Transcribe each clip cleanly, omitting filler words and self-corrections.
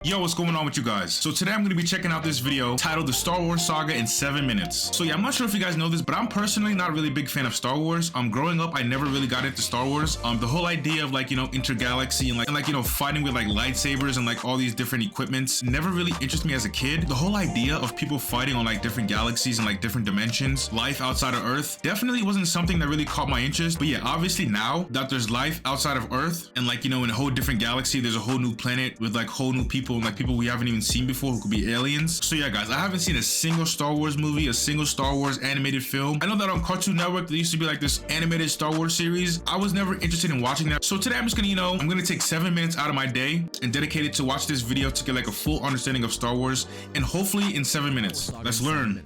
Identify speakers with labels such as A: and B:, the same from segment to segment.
A: Yo, what's going on with you guys? So today I'm going to be checking out this video titled The Star Wars Saga in 7 minutes. So yeah, I'm not sure if you guys know this, but I'm personally not really a big fan of Star Wars. Growing up, I never really got into Star Wars. The whole idea of like, intergalaxy and like, fighting with like lightsabers and like all these different equipments never really interested me as a kid. The whole idea of people fighting on like different galaxies and like different dimensions, life outside of Earth, definitely wasn't something that really caught my interest. But yeah, obviously now that there's life outside of Earth and like, in a whole different galaxy, there's a whole new planet with like whole new people, like people we haven't even seen before who could be aliens. So yeah guys, I haven't seen a single Star Wars movie, a single Star Wars animated film. I know that on Cartoon Network there used to be like this animated Star Wars series. I was never interested in watching that. So today I'm just gonna, I'm gonna take 7 minutes out of my day and dedicate it to watch this video to get like a full understanding of Star Wars, and hopefully in 7 minutes. Let's learn.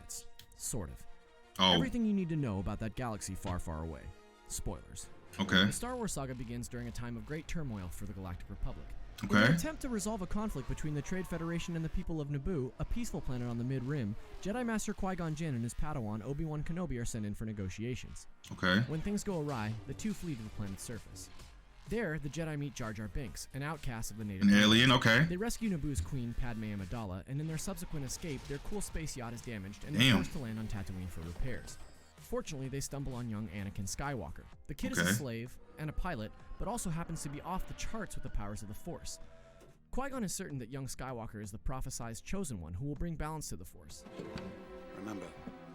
B: Sort of.
A: Oh.
B: Everything you need to know about that galaxy far, far away. Spoilers.
A: Okay.
B: The Star Wars saga begins during a time of great turmoil for the Galactic Republic.
A: Okay.
B: In an attempt to resolve a conflict between the Trade Federation and the people of Naboo, a peaceful planet on the Mid-Rim, Jedi Master Qui-Gon Jinn and his Padawan Obi-Wan Kenobi are sent in for negotiations.
A: Okay.
B: When things go awry, the two flee to the planet's surface. There, the Jedi meet Jar Jar Binks, an outcast of the native.
A: An alien, okay.
B: They rescue Naboo's queen, Padme Amidala, and in their subsequent escape, their cool space yacht is damaged and is forced to land on Tatooine for repairs. Fortunately, they stumble on young Anakin Skywalker. The kid is a slave and a pilot, but also happens to be off the charts with the powers of the Force. Qui-Gon is certain that young Skywalker is the prophesized chosen one who will bring balance to the Force.
C: Remember,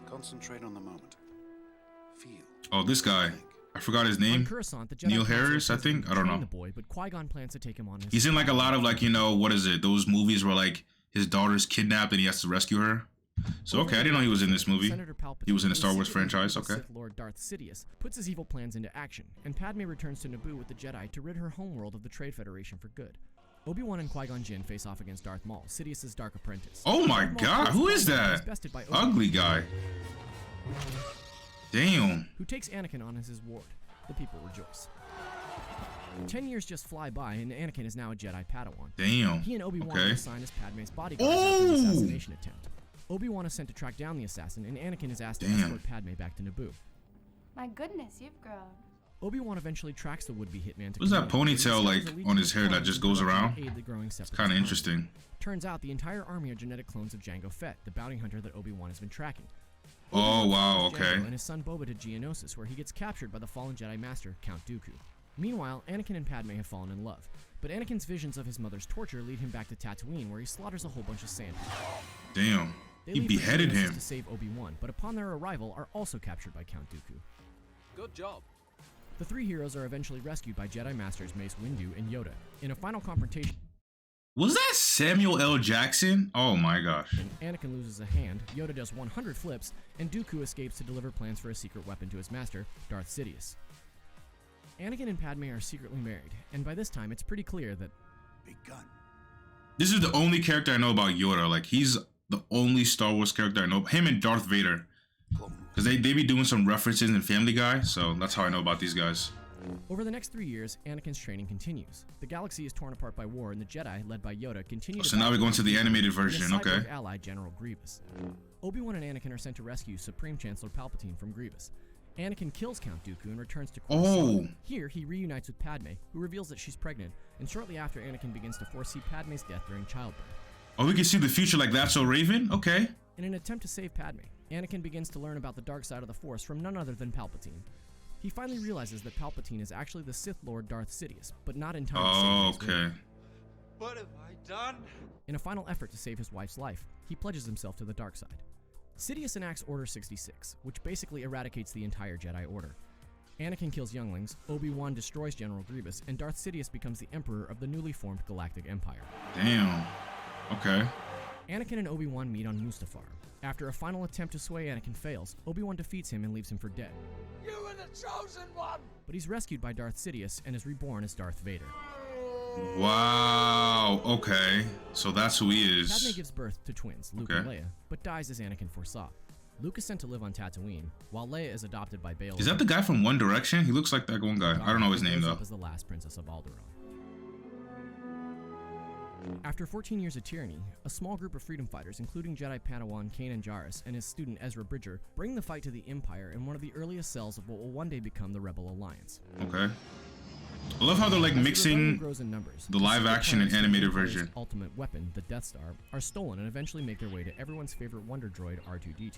C: concentrate on the moment. Feel.
A: Oh, this guy. I forgot his name.
B: On Coruscant, the Jedi
A: Neil Harris, I think. I don't know.
B: The boy, but Qui-Gon plans to take him on his
A: He's in like a lot of like, what is it? Those movies where like his daughter's kidnapped and he has to rescue her. So okay, I didn't know he was in this movie. He was in the Star Wars franchise, okay.
B: Sith Lord Darth Sidious puts his evil plans into action, and Padme returns to Naboo with the Jedi to rid her homeworld of the Trade Federation for good. Obi-Wan and Qui-Gon Jinn face off against Darth Maul, Sidious's dark apprentice.
A: Oh my god, who is that? Ugly guy. Damn.
B: Who takes Anakin on as his ward. The people rejoice. 10 years just fly by, and Anakin is now a Jedi Padawan.
A: Damn.
B: He and Obi-Wan are assigned as Padme's bodyguards after an assassination attempt. Obi-Wan is sent to track down the assassin, and Anakin is asked to escort Padme back to Naboo.
D: My goodness, you've grown.
B: Obi-Wan eventually tracks the would-be hitman to
A: What's that ponytail like on his hair that just goes around? It's kind of interesting.
B: Turns out the entire army are genetic clones of Jango Fett, the bounty hunter that Obi-Wan has been tracking.
A: Oh wow, okay.
B: And his son Boba to Geonosis, where he gets captured by the fallen Jedi Master, Count Dooku. Meanwhile, Anakin and Padme have fallen in love, but Anakin's visions of his mother's torture lead him back to Tatooine, where he slaughters a whole bunch of sand.
A: Damn. He beheaded him
B: to save Obi-Wan, but upon their arrival are also captured by Count Dooku.
E: Good job.
B: The three heroes are eventually rescued by Jedi Masters Mace Windu and Yoda. In a final confrontation,
A: was that Samuel L. Jackson? Oh my gosh.
B: Anakin loses a hand, Yoda does 100 flips, and Dooku escapes to deliver plans for a secret weapon to his master, Darth Sidious. Anakin and Padme are secretly married, and by this time it's pretty clear that
A: this is the only character I know about Yoda. Like, he's the only Star Wars character I know. Him and Darth Vader. Because they be doing some references in Family Guy, so that's how I know about these guys.
B: Over the next 3 years, Anakin's training continues. The galaxy is torn apart by war, and the Jedi, led by Yoda, continue
A: so now we're going to the animated version, okay.
B: Ally General Grievous. Obi-Wan and Anakin are sent to rescue Supreme Chancellor Palpatine from Grievous. Anakin kills Count Dooku and returns to Coruscant. Here, he reunites with Padme, who reveals that she's pregnant, and shortly after, Anakin begins to foresee Padme's death during childbirth.
A: Oh, we can see the future like That's So Raven? Okay.
B: In an attempt to save Padme, Anakin begins to learn about the dark side of the Force from none other than Palpatine. He finally realizes that Palpatine is actually the Sith Lord Darth Sidious, but not in time to save his wife.
E: What have I done?
B: In a final effort to save his wife's life, he pledges himself to the dark side. Sidious enacts Order 66, which basically eradicates the entire Jedi Order. Anakin kills younglings, Obi-Wan destroys General Grievous, and Darth Sidious becomes the Emperor of the newly formed Galactic Empire.
A: Damn. Okay.
B: Anakin and Obi-Wan meet on Mustafar. After a final attempt to sway Anakin fails, Obi-Wan defeats him and leaves him for dead.
E: You were the chosen one!
B: But he's rescued by Darth Sidious and is reborn as Darth Vader.
A: Wow, okay. So that's who he is.
B: Padme gives birth to twins, Luke and Leia, but dies as Anakin foresaw. Luke is sent to live on Tatooine, while Leia is adopted by Bail.
A: Is that the guy from One Direction? He looks like that one guy. I don't know his name though.
B: As the last princess of Alderaan. After 14 years of tyranny, a small group of freedom fighters, including Jedi Padawan Kanan Jarrus and his student Ezra Bridger, bring the fight to the Empire in one of the earliest cells of what will one day become the Rebel Alliance.
A: Okay. I love how they're like mixing
B: grows in numbers,
A: the live action and animated version.
B: Ultimate weapon, the Death Star, are stolen and eventually make their way to everyone's favorite wonder droid, R2-D2.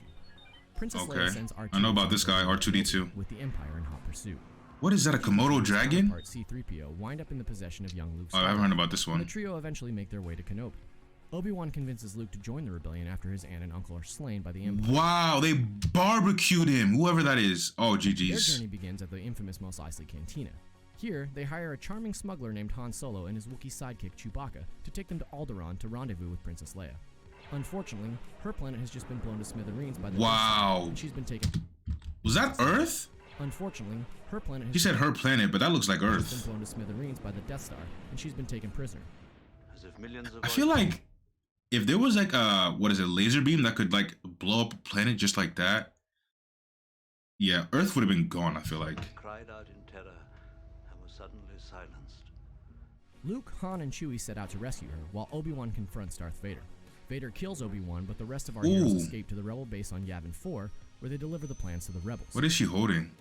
B: Princess Leia sends R2
A: I know about this guy, R2-D2.
B: with the Empire in hot pursuit.
A: What is that, a Komodo dragon?
B: Part C-3PO wind up in the possession of young Luke.
A: Oh, I haven't heard about this one.
B: The trio eventually make their way to Kenobi. Obi-Wan convinces Luke to join the rebellion after his aunt and uncle are slain by the Empire.
A: Wow, they barbecued him, whoever that is. Oh, GG's.
B: Their journey begins at the infamous Mos Eisley Cantina. Here, they hire a charming smuggler named Han Solo and his Wookiee sidekick Chewbacca to take them to Alderaan to rendezvous with Princess Leia. Unfortunately, her planet has just been blown to smithereens by the Death Star, and she's been taken.
A: Was that Earth?
B: Unfortunately, her planet has
A: He said her planet, but that looks like Earth.
B: been blown to smithereens by the Death Star, and she's been taken prisoner.
E: As if millions of
A: I feel like if there was like a, what is it, laser beam that could like blow up a planet just like that, yeah, Earth would have been gone, I feel like.
E: cried out in terror and was suddenly silenced.
B: Luke, Han, and Chewie set out to rescue her, while Obi-Wan confronts Darth Vader. Vader kills Obi-Wan, but the rest of our heroes escape to the rebel base on Yavin 4, where they deliver the plans to the rebels.
A: What is she holding?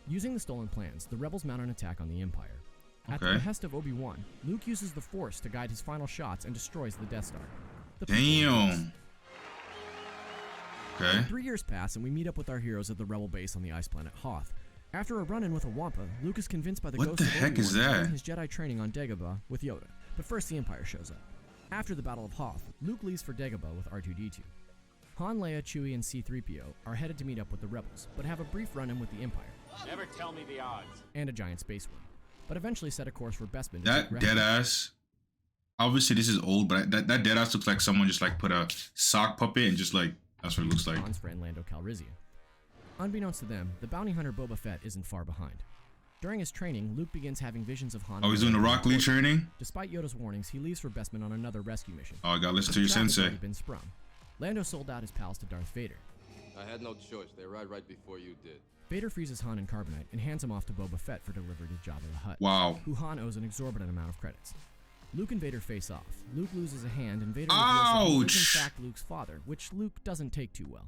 B: Using the stolen plans, the rebels mount an attack on the Empire. At the behest of Obi-Wan, Luke uses the Force to guide his final shots and destroys the Death Star.
A: Damn. Okay.
B: 3 years pass, and we meet up with our heroes at the rebel base on the ice planet Hoth. After a run-in with a Wampa, Luke is convinced by the ghost of Obi-Wan to begin his Jedi training on Dagobah with Yoda. But first, the Empire shows up. After the Battle of Hoth, Luke leaves for Dagobah with R2-D2. Han, Leia, Chewie, and C-3PO are headed to meet up with the rebels, but have a brief run-in with the Empire.
F: Never tell me the odds.
B: And a giant space worm, but eventually set a course for Bespin.
A: That deadass. Obviously, this is old, but that deadass looks like someone just like put a sock puppet and just like, that's what it looks like.
B: Han's friend Lando Calrissian. Unbeknownst to them, the bounty hunter Boba Fett isn't far behind. During his training, Luke begins having visions of Han.
A: Oh, he's doing the Rock Lee training?
B: Despite Yoda's warnings, he leaves for Bespin on another rescue mission.
A: Oh, I gotta listen to your sensei.
B: Been sprung. Lando sold out his pals to Darth Vader.
G: I had no choice. They arrived right before you did.
B: Vader freezes Han in carbonite and hands him off to Boba Fett for delivery to Jabba the Hutt.
A: Wow.
B: Who Han owes an exorbitant amount of credits. Luke and Vader face off. Luke loses a hand and Vader reveals that he is in fact Luke's father, which Luke doesn't take too well.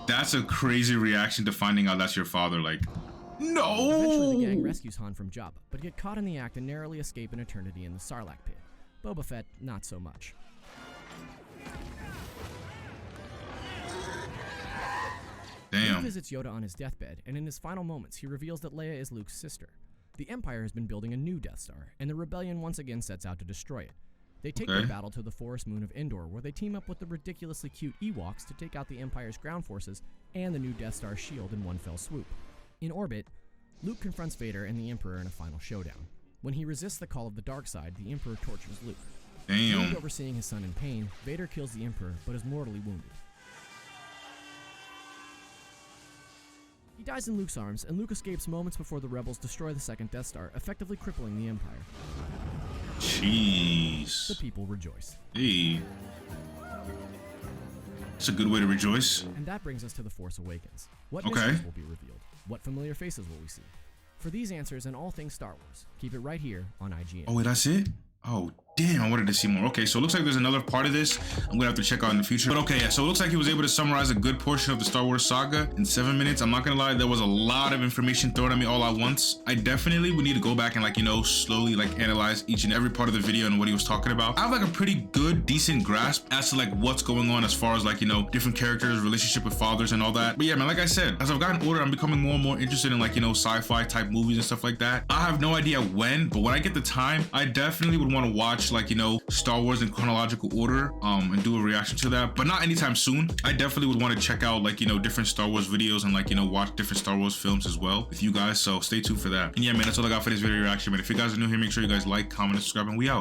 A: That's a crazy reaction to finding out that's your father, like, no!
B: Eventually the gang rescues Han from Jabba, but get caught in the act and narrowly escape an eternity in the Sarlacc pit. Boba Fett, not so much.
A: Damn.
B: Luke visits Yoda on his deathbed, and in his final moments, he reveals that Leia is Luke's sister. The Empire has been building a new Death Star, and the Rebellion once again sets out to destroy it. They take their battle to the forest moon of Endor, where they team up with the ridiculously cute Ewoks to take out the Empire's ground forces and the new Death Star shield in one fell swoop. In orbit, Luke confronts Vader and the Emperor in a final showdown. When he resists the call of the dark side, the Emperor tortures Luke.
A: Damn.
B: Overseeing his son in pain, Vader kills the Emperor, but is mortally wounded. He dies in Luke's arms, and Luke escapes moments before the rebels destroy the second Death Star, effectively crippling the Empire.
A: Jeez.
B: The people rejoice.
A: Hey. It's a good way to rejoice.
B: And that brings us to The Force Awakens. What mysteries will be revealed? What familiar faces will we see? For these answers and all things Star Wars, keep it right here on IGN.
A: Oh, wait, that's it? Oh, damn, I wanted to see more. Okay, so it looks like there's another part of this I'm gonna have to check out in the future. But okay, yeah, so it looks like he was able to summarize a good portion of the Star Wars saga in 7 minutes. I'm not gonna lie, there was a lot of information thrown at me all at once. I definitely would need to go back and, like, you know, slowly, like, analyze each and every part of the video and what he was talking about. I have, like, a pretty good, decent grasp as to, like, what's going on as far as, like, you know, different characters, relationship with fathers and all that. But yeah, man, like I said, as I've gotten older, I'm becoming more and more interested in, like, you know, sci-fi type movies and stuff like that. I have no idea when, but when I get the time, I definitely would want to watch, like, you know, Star Wars in chronological order and do a reaction to that, but not anytime soon. I definitely would want to check out, like, you know, different Star Wars videos and, like, you know, watch different Star Wars films as well with you guys, so stay tuned for that. And yeah, man, that's all I got for this video reaction, man. If you guys are new here, make sure you guys like, comment, and subscribe, and we out.